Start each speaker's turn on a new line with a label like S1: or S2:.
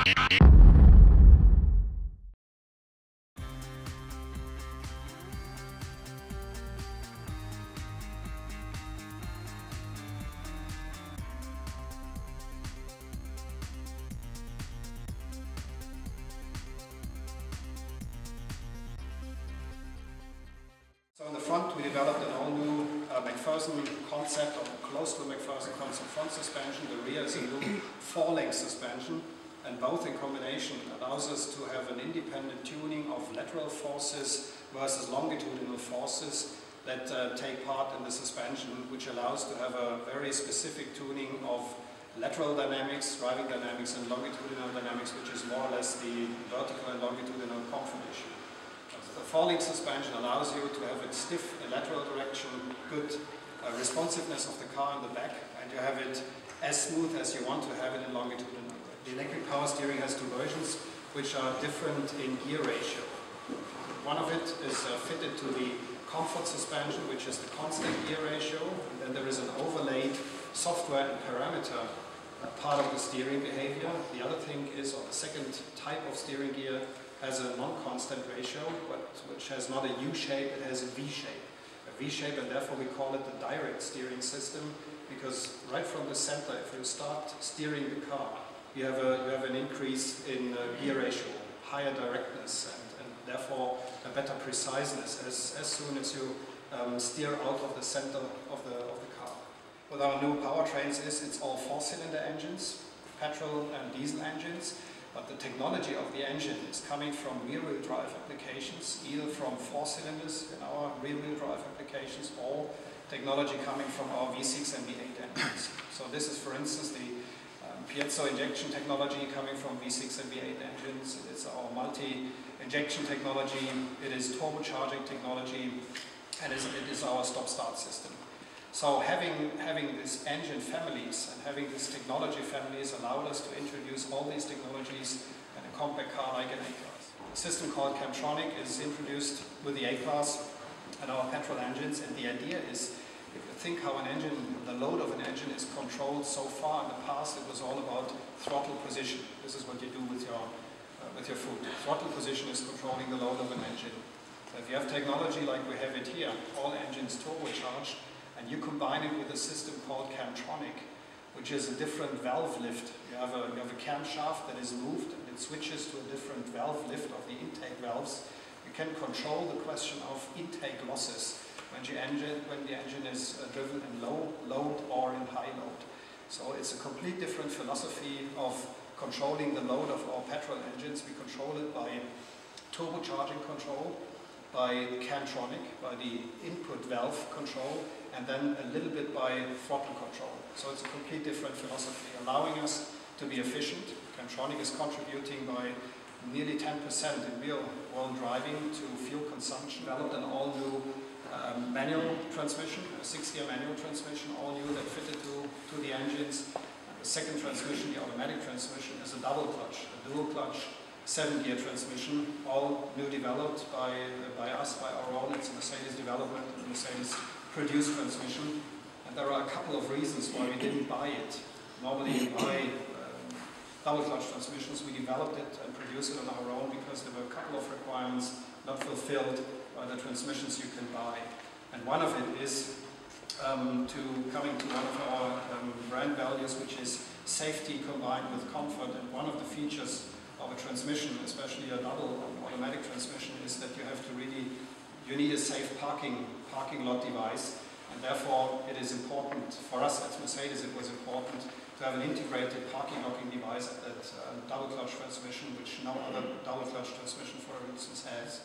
S1: So in the front we developed an all-new McPherson concept, or close to McPherson concept front suspension. The rear is a new four-link suspension, and both in combination allows us to have an independent tuning of lateral forces versus longitudinal forces that take part in the suspension, which allows to have a very specific tuning of lateral dynamics, driving dynamics, and longitudinal dynamics, which is more or less the vertical and longitudinal comfort issue. The four-link suspension allows you to have it stiff in lateral direction, good responsiveness of the car in the back, and you have it as smooth as you want to have it in longitudinal. The electric power steering has two versions, which are different in gear ratio. One of it is fitted to the comfort suspension, which is the constant gear ratio, and then there is an overlaid software and parameter part of the steering behavior. The other thing is, or the second type of steering gear has a non-constant ratio, but which has not a U shape, it has a V shape. A V shape, and therefore we call it the direct steering system, because right from the center, if you start steering the car, you have an increase in gear ratio, higher directness, and therefore a better preciseness as soon as you steer out of the center of the car. With our new powertrains it's all four-cylinder engines, petrol and diesel engines. But the technology of the engine is coming from rear-wheel drive applications, either from four cylinders in our rear-wheel drive applications, or technology coming from our V6 and V8 engines. So this is, for instance, the piezo injection technology coming from V6 and V8 engines. It's our multi-injection technology, it is turbocharging technology, and it is our stop-start system. So having these engine families and having these technology families allowed us to introduce all these technologies in a compact car like an A-Class. A system called Camtronic is introduced with the A-Class and our petrol engines, and the idea is, if you think how an engine, the load of an engine is controlled so far in the past, it was all about throttle position. This is what you do with your foot. Throttle position is controlling the load of an engine. So if you have technology like we have it here, all engines turbocharged, and you combine it with a system called Camtronic, which is a different valve lift. You have a camshaft that is moved, and it switches to a different valve lift of the intake valves. You can control the question of intake losses when the engine is driven in low load or in high load. So it's a complete different philosophy of controlling the load of our petrol engines. We control it by turbocharging control, by Camtronic, by the input valve control, and then a little bit by throttle control. So it's a complete different philosophy, allowing us to be efficient. Camtronic is contributing by nearly 10% in real-world driving to fuel consumption. Developed an all-new manual transmission, a 6-gear manual transmission, all new that fitted to the engines. And the second transmission, the automatic transmission, is a double clutch, a dual clutch 7-gear transmission, all new developed by us, by our own. It's a Mercedes development, a Mercedes produced transmission. And there are a couple of reasons why we didn't buy it. Normally we buy double clutch transmissions. We developed it and produced it on our own because there were a couple of requirements not fulfilled by the transmissions you can buy. And one of it is coming to one of our brand values, which is safety combined with comfort. And one of the features of a transmission, especially a double automatic transmission, is that you need a safe parking lot device, and therefore it is important for us at Mercedes. It was important to have an integrated parking locking device at that double clutch transmission, which no other double clutch transmission, for instance, has.